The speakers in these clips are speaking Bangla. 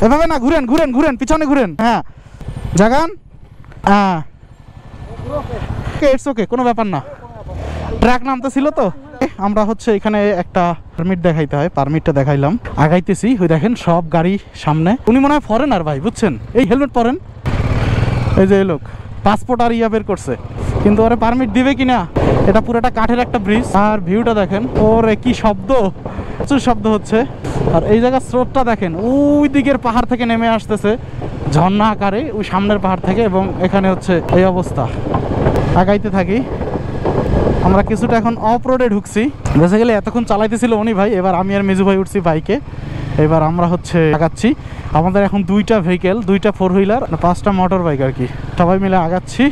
এভাবে না, ঘুরেন ঘুরেন ঘুরেন, পিছনে ঘুরেন। হ্যাঁ জাগান। হ্যাঁ ইটস ওকে, কোনো ব্যাপার না। ট্রাক নামতে ছিল তো। আমরা হচ্ছে এখানে একটা পারমিট দেখাইতে হয়, পারমিটটা দেখাইলাম, আগাইতেছি। ওই দেখেন সব গাড়ি সামনে। উনি মনে হয় ফরেনার ভাই, বুঝছেন, এই হেলমেট পরেন। এই যে এই লোক পাসপোর্ট আর ইয়া বের করছে, কিন্তু ওরা পারমিট দিবে কিনা। এটা পুরোটা কাঠের একটা ব্রিজ, আর ভিউটা দেখেন, ওরে কি শব্দ, প্রচুর শব্দ হচ্ছে। আর এই জায়গার স্রোতটা দেখেন, ওই দিকের পাহাড় থেকে নেমে আসতেছে ঝর্ণা আকারে, ওই সামনের পাহাড় থেকে। এবং এখানে হচ্ছে এই অবস্থা। আগাইতে থাকি আমরা। কিছুটা এখন অফ রোডে ঢুকছি। বেসিক্যালি এতক্ষণ চালাইতেছিল উনি ভাই, এবার আমি আর মেজু ভাই উঠছি বাইকে। এবার আমরা হচ্ছে আগাচ্ছি। আমাদের এখন দুইটা ভেহিকেল, দুইটা 4 হুইলার, 5টা মোটর বাইক আর কি, সবাই মিলে আগাচ্ছি।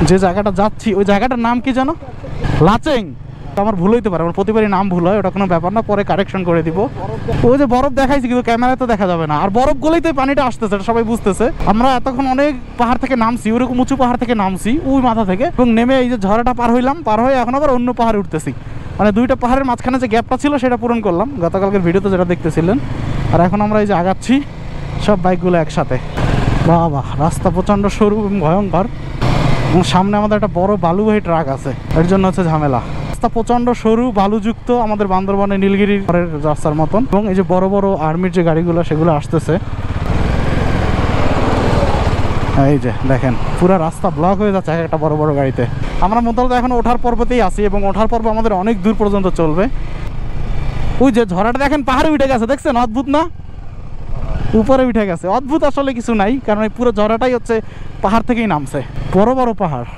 যে জায়গাটা যাচ্ছি ওই জায়গাটার নাম কি জানো? লাচেং। আমার ভুল হইতে পারে, আমার প্রতিবারই নাম ভুল হয়, ওটা কোনো ব্যাপার না, পরে কারেকশন করে দিব। ওই যে বরফ দেখাইছি, কিন্তু ক্যামেরায় তো দেখা যাবে না। আর বরফ গলেই তো পানিটা আসতেছে, এটা সবাই বুঝতেছে। আমরা এতক্ষণ অনেক পাহাড় থেকে নামছি, ওরকম উঁচু পাহাড় থেকে নামছি ওই মাথা থেকে, এবং নেমে এই যে ঝড়াটা পার হইলাম, পার হয়ে এখন আবার অন্য পাহাড়ে উঠতেছি। মানে দুইটা পাহাড়ের মাঝখানে যে গ্যাপটা ছিল সেটা পূরণ করলাম গতকালকের ভিডিওতে যেটা দেখতেছিলেন। আর এখন আমরা এই যে আগাচ্ছি সব বাইকগুলো একসাথে। বাবা, রাস্তা প্রচণ্ড সরু এবং ভয়ঙ্কর। সামনে আমাদের একটা বড় বালুবাহী ট্রাক আছে, এর জন্য হচ্ছে ঝামেলা। রাস্তা প্রচণ্ড সরু বালুযুক্ত, আমাদের বান্দরবানের নীলগিরির রাস্তার মতন। এবং এই যে বড় বড় আর্মির যে গাড়িগুলো সেগুলো আসতেছে। এই যে দেখেন পুরো রাস্তা ব্লক হয়ে যাচ্ছে একটা বড় বড় গাড়িতে। আমরা মূলত এখন ওঠার পর্বতেই আছি, এবং ওঠার পর্ব আমাদের অনেক দূর পর্যন্ত চলবে। ওই যে ঝড়াটা দেখেন পাহাড়ে উঠে গেছে, দেখছেন? অদ্ভুত না? উপরে উঠে গেছে। অদ্ভুত আসলে কিছু নাই, কারণ এই পুরো ঝড়াটাই হচ্ছে পাহাড় থেকেই নামছে। বড় বড় পাহাড়।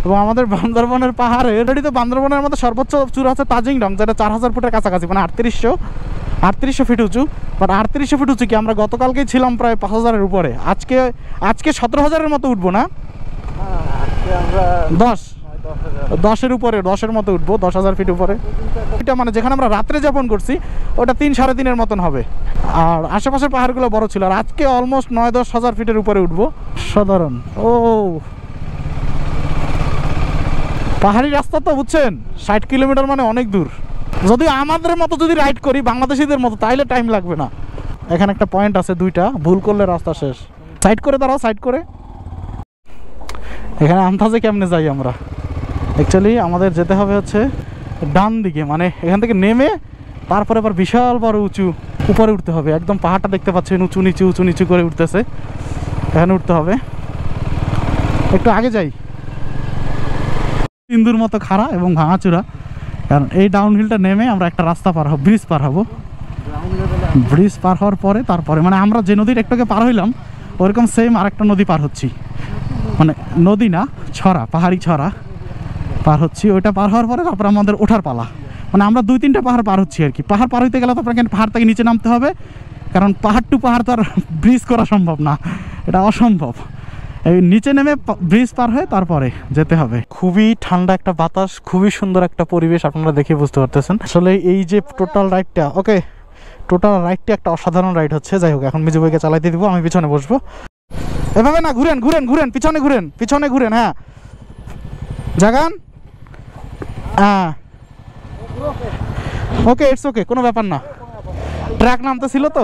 এবং আমাদের বান্দরবনের পাহাড়ে অলরেডি তো বান্দরবনের মধ্যে সর্বোচ্চ চূড়া হচ্ছে তাজিং ডং, যেটা 4000 ফুটের কাছাকাছি, মানে 3800 ফিট উঁচু। বাট 3800 ফিট উঁচু কি, আমরা গতকালকেই ছিলাম প্রায় 5000-এর উপরে। আজকে 17000-এর মতো উঠবো না? 10-এর উপরে, 10-এর মতো উঠবো, 10,000 ফিট উপরে। এটা মানে যেখানে আমরা রাত্রে যাপন করছি ওটা 3-3.5-এর মতন হবে। আর আশেপাশের পাহাড়গুলো বড় ছিল। আর আজকে অলমোস্ট 9-10 হাজার ফিটের উপরে উঠবো। সাধারণ ও পাহাড়ি রাস্তা তো, বুঝছেন, 60 কিলোমিটার মানে অনেক দূর। যদি আমাদের মতো যদি রাইড করি বাংলাদেশিদের মতো, তাইলে টাইম লাগবে না। এখানে একটা পয়েন্ট আছে, দুইটা ভুল করলে রাস্তা শেষ। সাইড করে দাঁড়াও, সাইড করে। এখানে আন্দাজে কেমনে যাই আমরা? অ্যাকচুয়ালি আমাদের যেতে হবে হচ্ছে ডান দিকে, মানে এখান থেকে নেমে তারপরে আবার বিশাল বড় উঁচু উপরে উঠতে হবে। একদম পাহাড়টা দেখতে পাচ্ছেন, উঁচু নিচু করে উঠতেছে। এখানে উঠতে হবে। একটু আগে যাই। সিন্ধুর মতো খাড়া এবং ভাঙাচূড়া, কারণ এই ডাউনহিলটা নেমে আমরা একটা রাস্তা পার হব, ব্রিজ পার হবো। ব্রিজ পার হওয়ার পরে তারপরে মানে আমরা যে নদীর একটাকে পার হইলাম ওরকম সেম আরেকটা নদী পার হচ্ছি। মানে নদী না, ছড়া, পাহাড়ি ছড়া পার হচ্ছি। ওইটা পার হওয়ার পরে তারপরে আমাদের ওঠার পালা। মানে আমরা 2-3টা পাহাড় পার হচ্ছি আর কি। পাহাড় পার হইতে গেলে তো আপনাকে পাহাড় থেকে নিচে নামতে হবে, কারণ পাহাড় টু পাহাড় তো আর ব্রিজ করা সম্ভব না, এটা অসম্ভব। এই নিচে নেমে ব্রিজ পার হয়ে তারপরে যেতে হবে। খুবই ঠান্ডা একটা বাতাস, খুবই সুন্দর একটা পরিবেশ, আপনারা দেখে বুঝতে পারতেছেন। আসলে এই যে টোটাল রাইডটা একটা অসাধারণ রাইড হচ্ছে। যাই হোক, এখন মিজু ভাইকে চালাইতে দিব, আমি পিছনে বসবো। এভাবে না, ঘুরেন ঘুরেন ঘুরেন, পিছনে ঘুরেন। হ্যাঁ জাগান। হ্যাঁ ওকে, ইটস ওকে, কোনো ব্যাপার না। ট্রাক নামতে ছিল তো।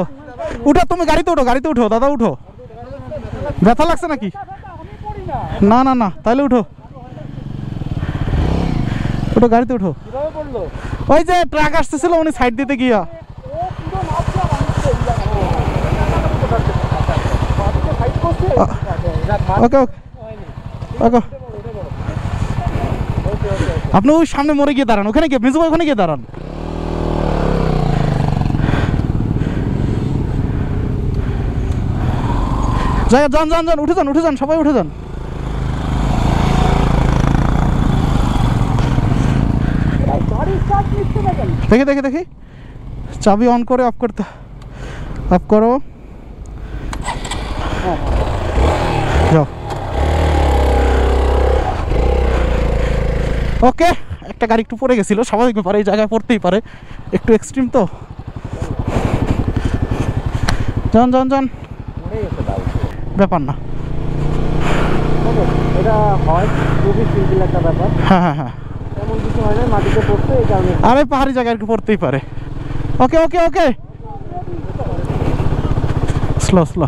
উঠো, তুমি গাড়িতে উঠো দাদা, উঠো। ব্যথা লাগছে নাকি? না, তাহলে উঠো, গাড়িতে উঠো। ওই যে ট্রাক আসতেছিল, উনি সাইড দিতে গিয়া। ওকে, আপনি ওই সামনে মরে গিয়ে দাঁড়ান, ওখানে গিয়ে মিজু ভাই, ওখানে গিয়ে দাঁড়ান। যান, উঠে যান, সবাই উঠে যান। দেখি চাবি অন করে অফ করো। যাও। ওকে, একটা গাড়ি একটু পড়ে গেছিল, স্বাভাবিক ব্যাপার, এই জায়গায় পড়তেই পারে, একটু এক্সট্রিম তো। যান, ব্যাপার না। হ্যাঁ, আরে পাহাড়ি জায়গায় পড়তেই পারে। ওকে, স্লো স্লো।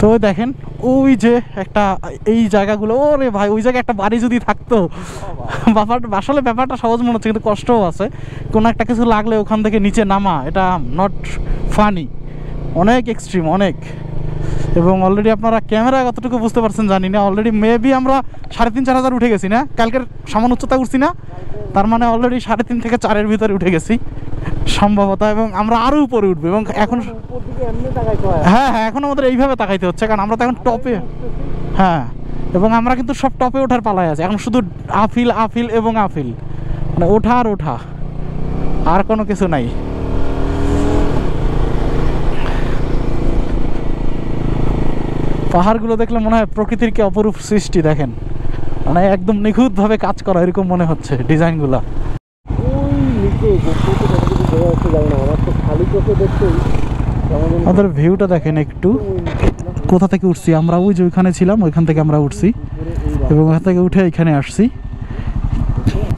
তো দেখেন ওই যে একটা এই জায়গাগুলো, ওরে ভাই ওই জায়গায় একটা বাড়ি যদি থাকতো, আসলে ব্যাপারটা সহজ মনে হচ্ছে কিন্তু কষ্টও আছে। কোনো একটা কিছু লাগলে ওখান থেকে নিচে নামা, এটা নট ফানি, অনেক এক্সট্রিম অনেক। এবং অলরেডি আপনারা ক্যামেরা কতটুকু বুঝতে পারছেন জানি না, অলরেডি মেবি আমরা 3,500-4 হাজার উঠে গেছি না, কালকের সামান্য উচ্চতা উঠছি না, তার মানে অলরেডি 3.5 থেকে 4-এর ভিতরে উঠে গেছি সম্ভবত। এবং আমরা আরও উপরে উঠবো। এবং এখন হ্যাঁ হ্যাঁ এখন আমাদের এইভাবে তাকাইতে হচ্ছে, কারণ আমরা তো এখন টপে। হ্যাঁ, এবং আমরা কিন্তু সব টপে ওঠার পালায় আছে এখন, শুধু আফিল আফিল এবং আফিল, মানে ওঠা আর ওঠা, আর কোনো কিছু নাই। পাহাড়গুলো দেখলে মনে হয় প্রকৃতির কি অপরূপ সৃষ্টি, দেখেন মানে একদম নিখুঁতভাবে কাজ করা এরকম মনে হচ্ছে ডিজাইনগুলো। আমাদের ভিউটা দেখেন একটু, কোথা থেকে উঠছি আমরা, ওই যে ওইখানে ছিলাম, ওইখান থেকে আমরা উঠছি এবং ওখান থেকে উঠে এখানে আসছি।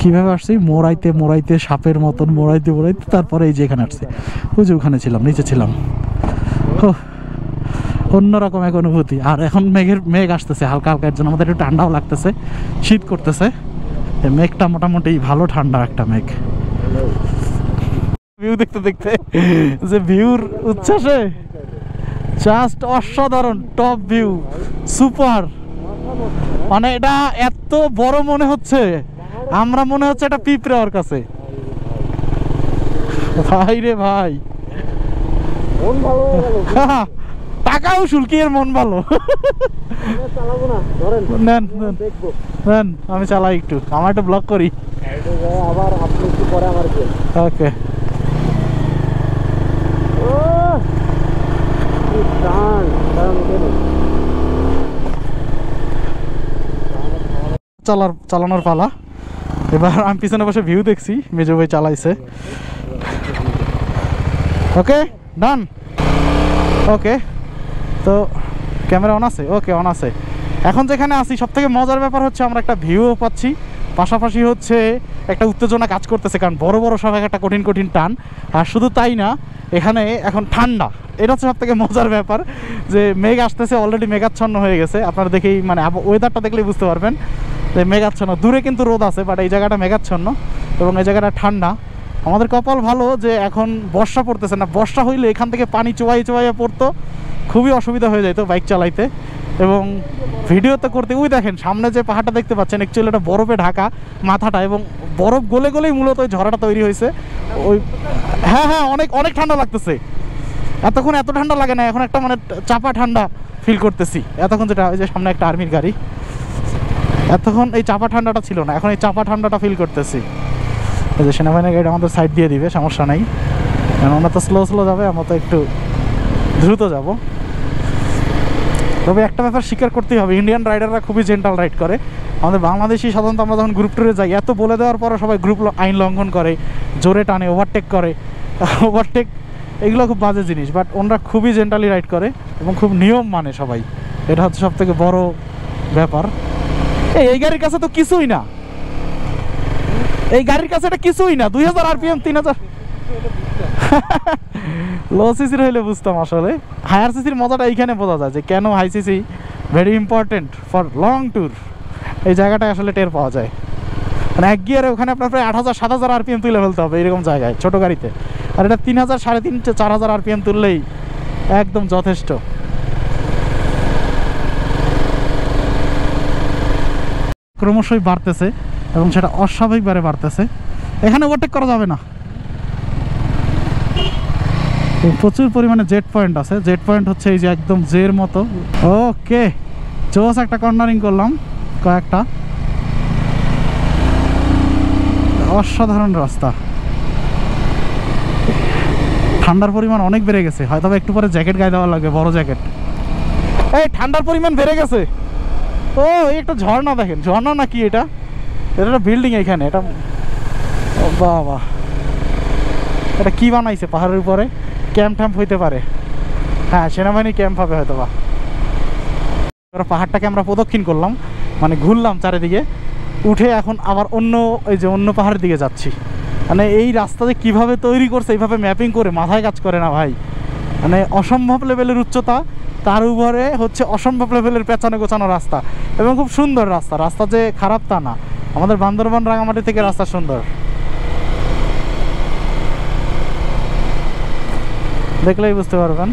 কিভাবে আসছি? মোড়াইতে মোড়াইতে, সাপের মতন মোড়াইতে মোড়াইতে, তারপরে এই যে এখানে আসছি, ওই যে ওখানে ছিলাম, নিচে ছিলাম। অন্যরকম এক অনুভূতি। আর এখন মেঘ আসতেছে হালকা হালকা, এর জন্য আমাদের একটু ঠান্ডাও লাগতেছে, শীত করতেছে। মেঘটা মোটামুটি ভালো ঠান্ডা একটা মেঘ। ভিউ দেখতে দেখতে যে ভিউর উচ্ছ্বাসে জাস্ট অসাধারণ, টপ ভিউ, সুপার। মানে এটা এত বড় মনে হচ্ছে, আমরা মনে হচ্ছে এটা পিঁপড়ে ওর কাছে। ভাই রে ভাই, টাকাও শুল্কি এর মন ভালো। নেন নেন, আমি চালাই একটু, আমার একটা ব্লগ করি। ওকে, চালানোর পালা। এবার আমি পিছনে বসে ভিউ দেখছি, মেজো ভাই চালাইছে। ওকে ডান। ওকে, তো ক্যামেরা অন আছে? ওকে অন আছে। এখন যেখানে আছি সব থেকে মজার ব্যাপার হচ্ছে আমরা একটা ভিউও পাচ্ছি, পাশাপাশি হচ্ছে একটা উত্তেজনা কাজ করতেছে, কারণ বড় বড় সব একটা কঠিন কঠিন টান। আর শুধু তাই না, এখানে এখন ঠান্ডা, এটা হচ্ছে সব থেকে মজার ব্যাপার, যে মেঘ আসতেছে, অলরেডি মেঘাচ্ছন্ন হয়ে গেছে। আপনারা দেখেই মানে ওয়েদারটা দেখলেই বুঝতে পারবেন যে মেঘাচ্ছন্ন। দূরে কিন্তু রোদ আছে, বাট এই জায়গাটা মেঘাচ্ছন্ন এবং এই জায়গাটা ঠান্ডা। আমাদের কপাল ভালো যে এখন বর্ষা পড়তেছে না, বর্ষা হইলে এখান থেকে পানি চোয়াইয়ে পড়তো, খুবই অসুবিধা হয়ে যেত বাইক চালাইতে এবং ভিডিওতে করতে। ওই দেখেন সামনে যে পাহাড়টা দেখতে পাচ্ছেন, অ্যাকচুয়ালি এটা বরফে ঢাকা মাথাটা, এবং বরফ গলে গলেই মূলত ওই ঝড়াটা তৈরি হয়েছে। ওই হ্যাঁ হ্যাঁ, অনেক অনেক ঠান্ডা লাগতেছে। এতক্ষণ এত ঠান্ডা লাগে না, এখন একটা মানে চাপা ঠান্ডা ফিল করতেছি। এতক্ষণ যেটা ওই যে সামনে একটা আর্মির গাড়ি, এতক্ষণ এই চাপা ঠান্ডাটা ছিল না, এখন এই চাপা ঠান্ডাটা ফিল করতেছি। এই যে সেনাবাহিনীর গাড়ি আমাদের সাইড দিয়ে দিবে, সমস্যা নেই, কারণ আমরা তো স্লো স্লো যাবে, আমরা তো একটু দ্রুত যাব। তবে একটা ব্যাপার স্বীকার করতেই হবে, ইন্ডিয়ান রাইডাররা খুবই জেন্টাল রাইড করে। আমাদের বাংলাদেশি সাধারণত আমরা যখন গ্রুপ ট্যুরে যাই, এত বলে দেওয়ার পরে সবাই গ্রুপ আইন লঙ্ঘন করে, জোরে টানে, ওভারটেক করে। ওভারটেক এগুলো খুব বাজে জিনিস, বাট ওনারা খুবই জেন্টালি রাইড করে এবং খুব নিয়ম মানে সবাই। এটা হচ্ছে সব থেকে বড় ব্যাপার। এই গাড়ির কাছে তো কিছুই না, এই গাড়ির কাছে এটা কিছুই না। 2000 RPM, 3000 লো সিসির হইলে বুঝতাম। আসলে হায়ার সিসির মজাটা এইখানে বোঝা যায় যে কেন high CC very important for long tour. এই জায়গাটায় আসলে টের পাওয়া যায়। মানে এক গিয়ারে ওখানে আপনার প্রায় 8000-7000 RPM তুলে ফেলতে হবে এরকম জায়গায়, ছোটো গাড়িতে। আর এটা 3000, 3500-4000 RPM তুললেই একদম যথেষ্ট। ক্রমশই বাড়তেছে এবং সেটা অস্বাভাবিকভাবে বাড়তেছে। এখানে ওভারটেক করা যাবে না, প্রচুর পরিমাণে জেট পয়েন্ট আছে। জেট পয়েন্ট হচ্ছে এই যে একদম জের মতো। ওকে, জোস একটা কর্নারিং করলাম, কয়েকটা অসাধারণ রাস্তা। ঠান্ডার পরিমাণ অনেক বেড়ে গেছে, হয়তো একটু পরে জ্যাকেট গায়ে দেওয়া লাগবে, বড় জ্যাকেট। এই ঠান্ডার পরিমাণ বেড়ে গেছে। ও এই একটা ঝর্ণা দেখেন, ঝর্ণা নাকি এটা? এটা একটা বিল্ডিং এখানে, এটা বাবা, এটা কি বানাইছে পাহাড়ের উপরে? ক্যাম্প ট্যাম্প হইতে পারে, হ্যাঁ সেনাবাহিনী ক্যাম্প হবে হয়তো বা। পাহাড়টাকে আমরা প্রদক্ষিণ করলাম, মানে ঘুরলাম চারিদিকে, উঠে এখন আবার অন্য ওই যে অন্য পাহাড়ের দিকে যাচ্ছি। মানে এই রাস্তাতে কিভাবে তৈরি করছে, এইভাবে ম্যাপিং করে, মাথায় কাজ করে না ভাই। মানে অসম্ভব লেভেলের উচ্চতা, তার উপরে হচ্ছে অসম্ভব লেভেলের পেঁচানো গোছানো রাস্তা, এবং খুব সুন্দর রাস্তা। রাস্তা যে খারাপ তা না, আমাদের বান্দরবান রাঙামাটি থেকে রাস্তা সুন্দর, দেখলেই বুঝতে পারবেন।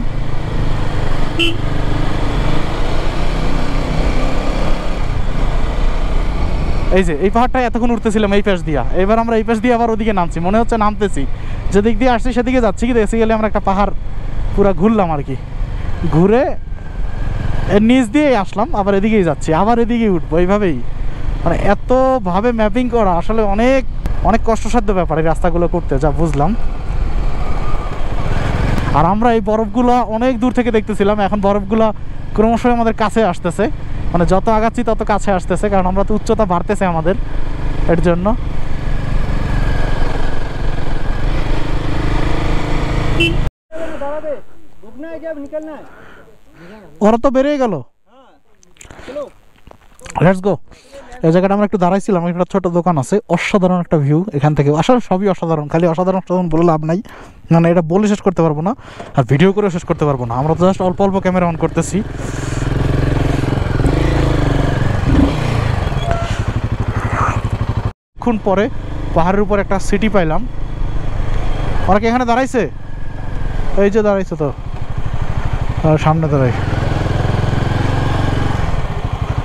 এই যে এই পাহাড়টা এতক্ষণ উঠতেছিলাম এই পাশ দিয়া, এবার আমরা এই পাশ দিয়ে আবার ওদিকে নামছি, মনে হচ্ছে নামতেছি, যেদিক দিয়ে আসছি সেদিকে যাচ্ছি, কিন্তু এসে গেলে আমরা একটা পাহাড় পুরা ঘুরলাম আর কি, ঘুরে এর নিচ দিয়ে আসলাম, আবার এদিকেই যাচ্ছি, আবার এদিকেই উঠবো, এইভাবেই। মানে এতভাবে ম্যাপিং করা আসলে অনেক অনেক কষ্টসাধ্য ব্যাপার এই রাস্তাগুলো করতে, যা বুঝলাম। আর আমরা এই বরফগুলো অনেক দূর থেকে দেখতেছিলাম, এখন বরফগুলো ক্রমশই আমাদের কাছে আসতেছে, মানে যত আগাচ্ছি তত কাছে আসতেছে, কারণ আমরা তো উচ্চতা বাড়তেছে আমাদের, এর জন্য। ওরা তো বেরিয়ে গেল, লেটস গো। এই জায়গাটা আমরা একটু দাঁড়াইছিলাম, একটা ছোট দোকান আছে, অসাধারণ একটা ভিউ এখান থেকে, আসলে সবই অসাধারণ, খালি অসাধারণ বলে লাভ নাই, মানে এটা বলে শেষ করতে পারবো না, আর ভিডিও করে শেষ করতে পারবো না, আমরা তো জাস্ট অল্প অল্প ক্যামেরা অন করতেছি। কিছুক্ষণ পরে পাহাড়ের উপর একটা সিটি পাইলাম। ওরা কি এখানে দাঁড়াইছে? এই যে দাঁড়াইছে তো, সামনে দাঁড়াই।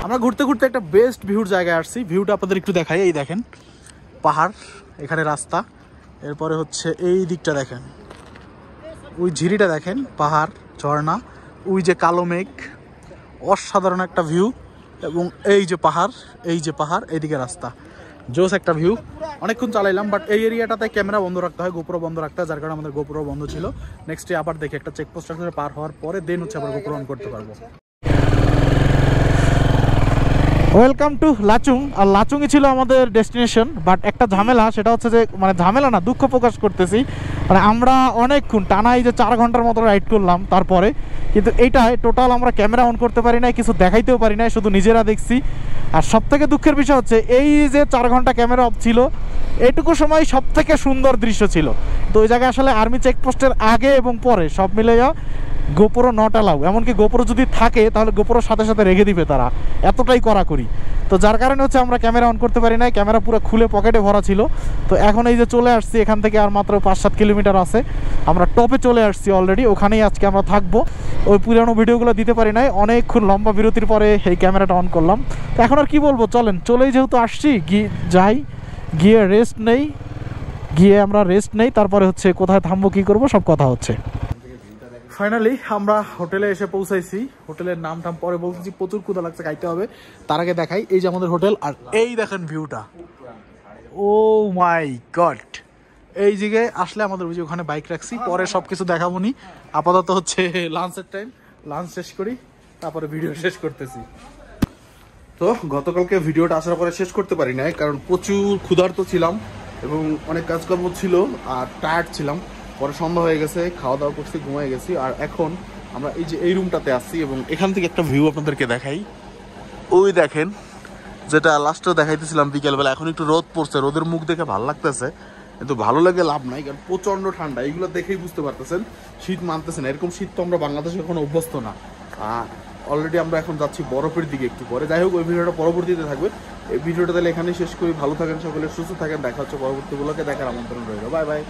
আমরা ঘুরতে ঘুরতে একটা বেস্ট ভিউর জায়গায় আসছি, ভিউটা আপনাদের একটু দেখাই। এই দেখেন পাহাড়, এখানে রাস্তা, এরপরে হচ্ছে এই দিকটা দেখেন, ওই ঝিরিটা দেখেন, পাহাড়, ঝর্ণা, ওই যে কালো মেঘ, অসাধারণ একটা ভিউ, এবং এই যে পাহাড়, এই যে পাহাড়, এইদিকে রাস্তা, জোস একটা ভিউ। অনেকক্ষণ চালাইলাম, বাট এই এরিয়াটাতে ক্যামেরা বন্ধ রাখতে হয়, গোপ্রো বন্ধ রাখতে হয়, যার কারণে আমাদের গোপ্রো বন্ধ ছিল। নেক্সট ডে আবার দেখি একটা চেকপোস্ট পার হওয়ার পরে দেন হচ্ছে আবার গোপ্রো অন করতে পারবো। Welcome to Lachung. আর লাচুংই ছিল আমাদের ডেস্টিনেশন, বাট একটা ঝামেলা, সেটা হচ্ছে যে, মানে ঝামেলা না, দুঃখ প্রকাশ করতেছি, মানে আমরা অনেকক্ষণ টানা এই যে 4 ঘন্টার মতো রাইড করলাম, তারপরে কিন্তু এইটাই টোটাল আমরা ক্যামেরা অন করতে পারি নাই, কিছু দেখাইতেও পারি নাই, শুধু নিজেরা দেখছি। আর সবথেকে দুঃখের বিষয় হচ্ছে এই যে 4 ঘন্টা ক্যামেরা অফ ছিল, এইটুকু সময় সবথেকে সুন্দর দৃশ্য ছিল। তো ওই জায়গায় আসলে আর্মি চেকপোস্টের আগে এবং পরে সব মিলে গোপ্রো নট অ্যালাউ, এমনকি গোপ্রো যদি থাকে তাহলে গোপ্রোর সাথে সাথে রেখে দিবে তারা, এতটাই কড়াকড়ি। তো যার কারণে হচ্ছে আমরা ক্যামেরা অন করতে পারি নাই, ক্যামেরা পুরো খুলে পকেটে ভরা ছিল। তো এখন এই যে চলে আসছি, এখান থেকে আর মাত্র 5-7 কিলোমিটার আছে, আমরা টপে চলে আসছি অলরেডি, ওখানেই আজকে আমরা থাকবো। ওই পুরানো ভিডিওগুলো দিতে পারি নাই, অনেকক্ষণ লম্বা বিরতির পরে এই ক্যামেরাটা অন করলাম। তো এখন আর কি বলবো, চলেন চলেই যেহেতু আসছি, যাই, গিয়ে রেস্ট নেই, আমরা রেস্ট নেই, তারপরে হচ্ছে কোথায় থামবো, কি করবো, সব কথা হচ্ছে। ফাইনালি আমরা হোটেলে এসে পৌঁছাইছি। হোটেলের নাম টাম পরে বলতেছি, প্রচুর ক্ষুধা লাগছে, খাইতে হবে। তার আগে দেখাই এই যে আমাদের হোটেল, আর এই দেখেন ভিউটা, ও মাই গড। এই জায়গায় আসলে আমাদের ওই যে ওখানে বাইক রাখছি, পরে সবকিছু দেখাবো নি, আপাতত হচ্ছে লাঞ্চের টাইম, লাঞ্চ শেষ করি, তারপরে ভিডিও শেষ করতেছি। তো গতকালকে ভিডিওটা আসার পরে শেষ করতে পারি নাই, কারণ প্রচুর ক্ষুধার্ত ছিলাম এবং অনেক কাজকর্ম ছিল আর টায়ার্ড ছিলাম। পরে সন্ধ্যা হয়ে গেছে, খাওয়া দাওয়া করছি, ঘুমাই গেছি। আর এখন আমরা এই যে এই রুমটাতে আসছি, এবং এখান থেকে একটা ভিউ আপনাদেরকে দেখাই। ওই দেখেন, যেটা লাস্টেও দেখাইতেছিলাম বিকেলবেলা, এখন একটু রোদ পড়ছে, রোদের মুখ দেখে ভালো লাগতেছে, কিন্তু ভালো লাগে লাভ নাই, কারণ প্রচন্ড ঠান্ডা। এইগুলো দেখেই বুঝতে পারতেছেন শীত মানতেছে না, এরকম শীত তো আমরা বাংলাদেশে এখনো অভ্যস্ত না। অলরেডি আমরা এখন যাচ্ছি বরফের দিকে একটু পরে। যাই হোক, ওই ভিডিওটা পরবর্তীতে থাকবে। এই ভিডিওটা তাহলে এখানেই শেষ করি। ভালো থাকেন সকলে, সুস্থ থাকেন, দেখা হচ্ছে পরবর্তী ব্লগে, দেখার আমন্ত্রণ রইল। Bye bye.